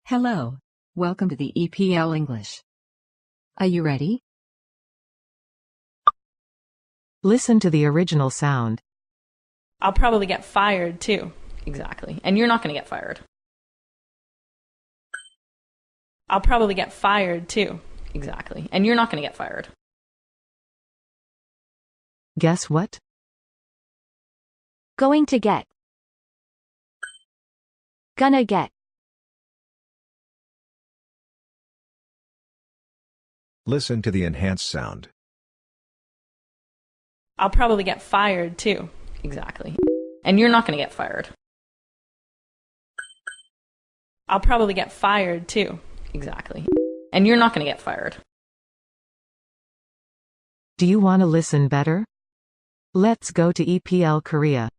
Hello. Welcome to the EPL English. Are you ready? Listen to the original sound. I'll probably get fired too. Exactly. And you're not going to get fired. I'll probably get fired too. Exactly. And you're not going to get fired. Guess what? Going to get. Gonna get. Listen to the enhanced sound. I'll probably get fired too. Exactly. And you're not going to get fired. I'll probably get fired too. Exactly. And you're not going to get fired. Do you want to listen better? Let's go to EPL Korea.